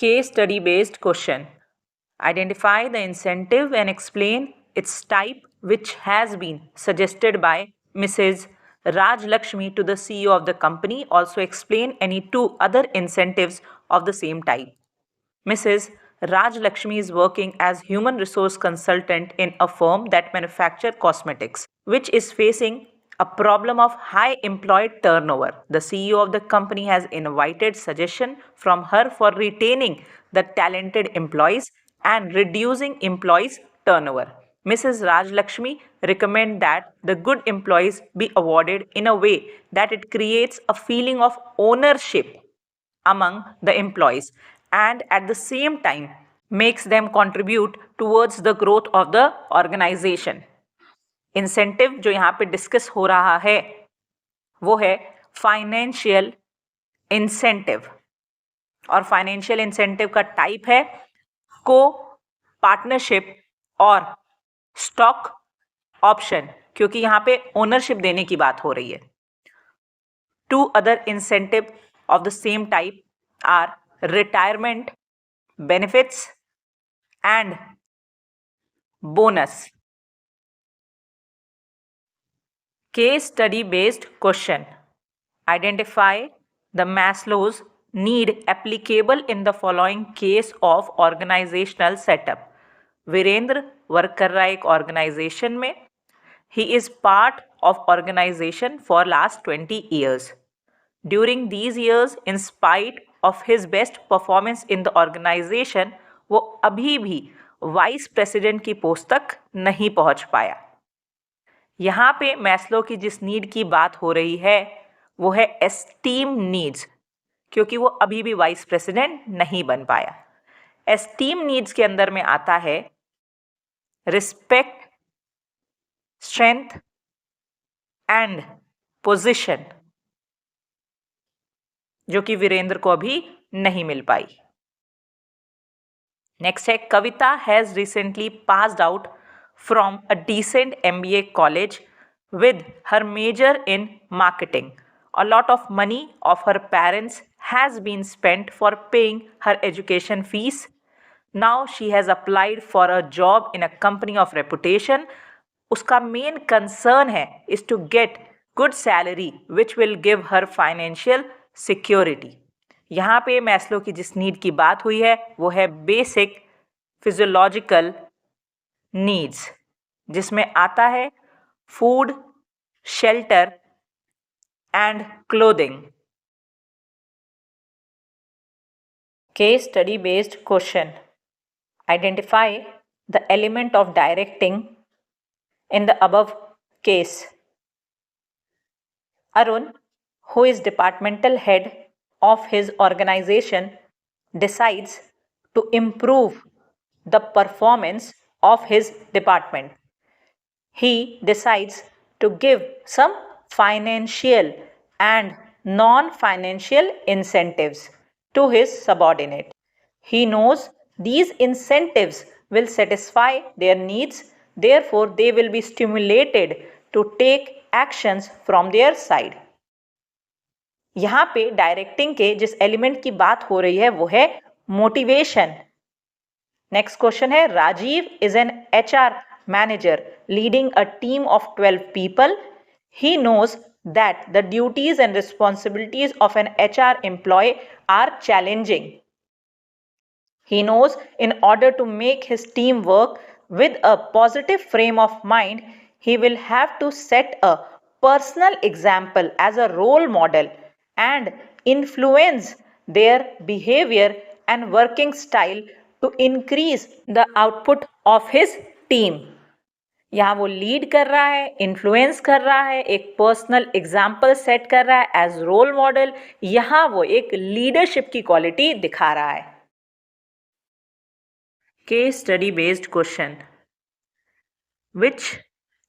Case study based question. Identify the incentive and explain its type, which has been suggested by Mrs. Raj Lakshmi to the CEO of the company. Also explain any two other incentives of the same type. Mrs. Raj Lakshmi is working as human resource consultant in a firm that manufactures cosmetics, which is facing a problem of high employee turnover. The CEO of the company has invited suggestion from her for retaining the talented employees and reducing employees turnover. Mrs. Raj Lakshmi recommend that the good employees be awarded in a way that it creates a feeling of ownership among the employees and at the same time makes them contribute towards the growth of the organization. Incentive जो यहाँ पे discuss हो रहा है वो है financial incentive और financial incentive का टाइप है को पार्टनरशिप और स्टॉक ऑप्शन, क्योंकि यहाँ पे ओनरशिप देने की बात हो रही है. Two other incentives of the same type are retirement benefits and bonus. Case study based question. Identify the Maslow's need applicable in the following case of organizational setup. Virendra work कर रहा है एक ऑर्गेनाइजेशन में. He is part of organization for last 20 years. During these years, in spite of his best performance in the organization, वो अभी भी vice president की post तक नहीं पहुंच पाया. यहाँ पे मैस्लो की जिस नीड की बात हो रही है वो है एस्टीम नीड्स, क्योंकि वो अभी भी वाइस प्रेसिडेंट नहीं बन पाया. एस्टीम नीड्स के अंदर में आता है रिस्पेक्ट, स्ट्रेंथ एंड पोजीशन, जो कि वीरेंद्र को अभी नहीं मिल पाई. नेक्स्ट है Kavita has recently passed out from a decent MBA college with her major in marketing. A lot of money of her parents has been spent for paying her education fees. Now she has applied for a job in a company of reputation. उसका main concern है is to get good salary which will give her financial security. यहाँ पे Maslow की जिस need की बात हुई है वो है बेसिक फिजियोलॉजिकल नीड्स, जिसमें आता है food, shelter and clothing. Case study based question. Identify the element of directing in the above case. Arun, who is departmental head of his organization, decides to improve the performance of his department. He decides to give some financial and non-financial incentives to his subordinate. He knows these incentives will satisfy their needs, therefore they will be stimulated to take actions from their side. यहाँ पे directing के जिस element की बात हो रही है वो है मोटिवेशन. नेक्स्ट क्वेश्चन है Rajiv is an HR manager leading a team of 12 people. He knows that the duties and responsibilities of an HR employee are challenging. He knows in order to make his team work with a positive frame of mind, he will have to set a personal example as a role model and influence their behavior and working style to increase the output of his team. यहाँ वो lead कर रहा है, influence कर रहा है, एक personal example set कर रहा है एज रोल मॉडल. यहाँ वो एक लीडरशिप की क्वालिटी दिखा रहा है. Case study based question. Which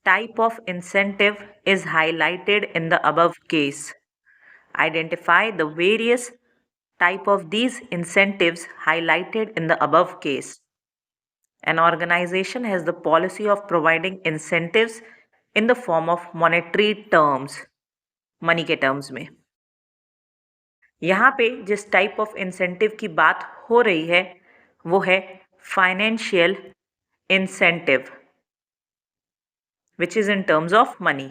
type of incentive is highlighted in the above case. Identify the various type of these incentives highlighted in the above case. An organization has the policy of providing incentives in the form of monetary terms, money के terms में. यहाँ पे जिस type of incentive की बात हो रही है वो है financial incentive which is in terms of money.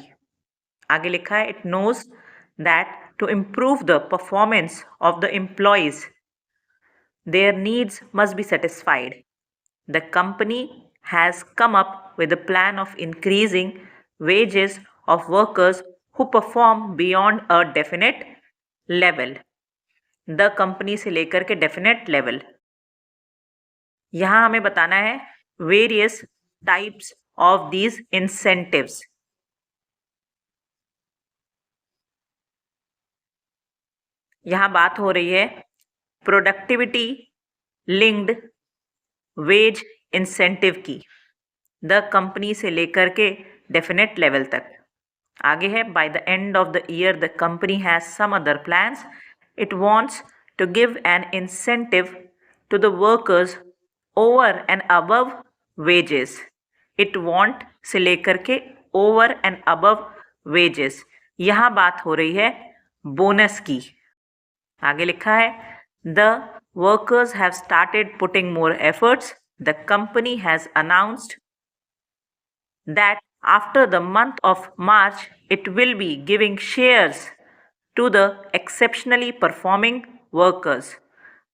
आगे लिखा है it knows that to improve the performance of the employees their needs must be satisfied. The company has come up with a plan of increasing wages of workers who perform beyond a definite level. The company से लेकर के definite level. यहाँ हमें बताना है various types of these incentives. यहाँ बात हो रही है प्रोडक्टिविटी लिंक्ड वेज इंसेंटिव की, द कंपनी से लेकर के डेफिनेट लेवल तक। आगे है by the end of the year the company has some other plans it wants to give an incentive to the workers over and above wages. It want से लेकर के over and above wages, यहाँ बात हो रही है bonus की। आगे लिखा है the workers have started putting more efforts the company has announced that after the month of March it will be giving shares to the exceptionally performing workers.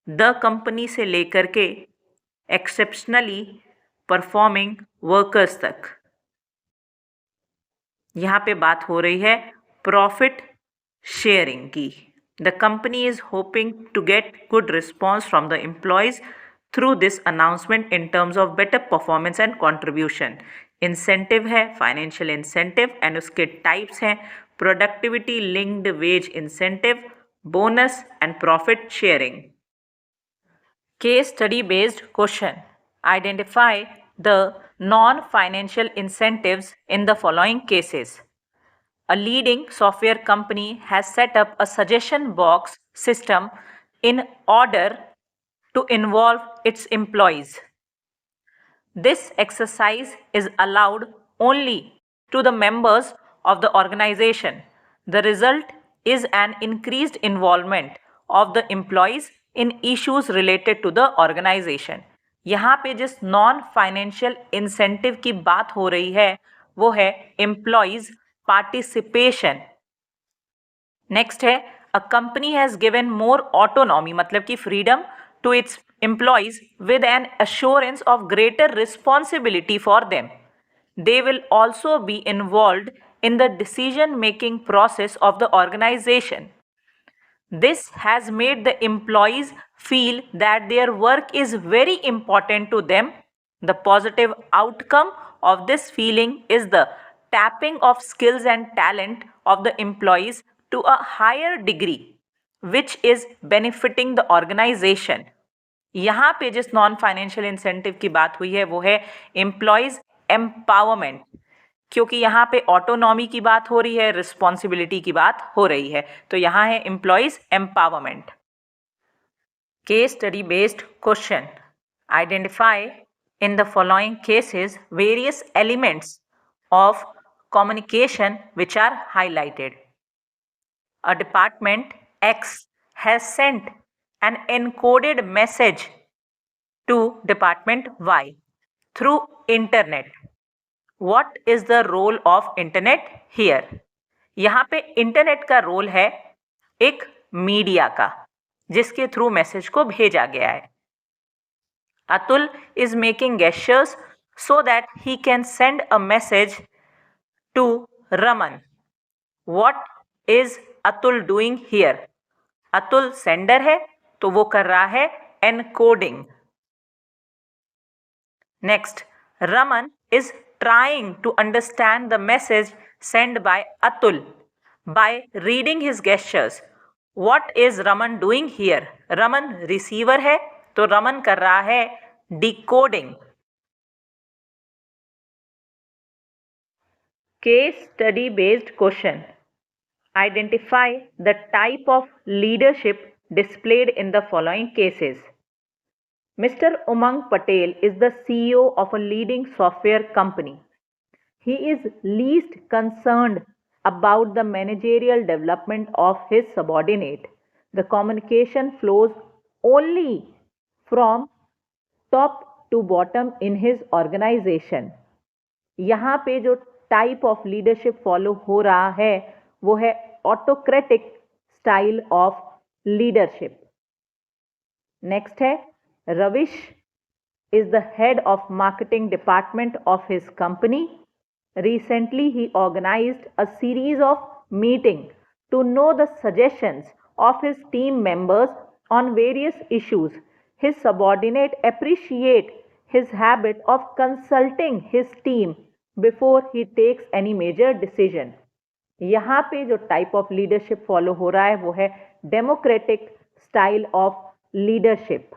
The company से लेकर के exceptionally performing workers तक। यहाँ पे बात हो रही है profit sharing की। The company is hoping to get good response from the employees through this announcement in terms of better performance and contribution. Incentive है फाइनेंशियल इंसेंटिव एंड उसके टाइप्स हैं productivity linked wage incentive, bonus and profit sharing. Case study based question, identify the non financial incentives in the following cases. A leading software company has set up a suggestion box system in order to involve its employees. This exercise is allowed only to the members of the organization. The result is an increased involvement of the employees in issues related to the organization. यहाँ पे जिस non financial incentive की बात हो रही है वो है एम्प्लॉयज पार्टिसिपेशन। नेक्स्ट है a company has given more autonomy, मतलब कि freedom to its employees with an assurance of greater responsibility for them. They will also be involved in the decision-making process of the organization. This has made the employees feel that their work is very important to them. The positive outcome of this feeling is the tapping of skills and talent of the employees to a higher degree, which is benefiting the organization. यहाँ पे जिस non financial incentive की बात हुई है वो है employees empowerment, क्योंकि यहाँ पे ऑटोनॉमी की बात हो रही है, रिस्पॉन्सिबिलिटी की बात हो रही है, तो यहाँ है employees empowerment. Case study based question, identify in the following cases various elements of communication which are highlighted. A department X has sent an encoded message to department Y through internet. What is the role of internet here? यहाँ पे internet का role है एक media का जिसके through message को भेजा गया है। Atul is making gestures so that he can send a message to Raman. What is Atul doing here? Atul sender है तो वो कर रहा है encoding. Next, Raman is trying to understand the message send by Atul by reading his gestures. What is Raman doing here? Raman receiver है तो रमन कर रहा है decoding. Case study based question, identify the type of leadership displayed in the following cases. Mr. Umang Patel is the CEO of a leading software company. He is least concerned about the managerial development of his subordinate. The communication flows only from top to bottom in his organization. यहाँ पे जो type of leadership follow हो रहा है वो है autocratic style of leadership. Next है रविश is the head of marketing department of his company. Recently, he organized a series of meetings to know the suggestions of his team members on various issues. His subordinate appreciate his habit of consulting his team before he takes any major decision. यहाँ पे जो type of leadership follow हो रहा है वो है democratic style of leadership.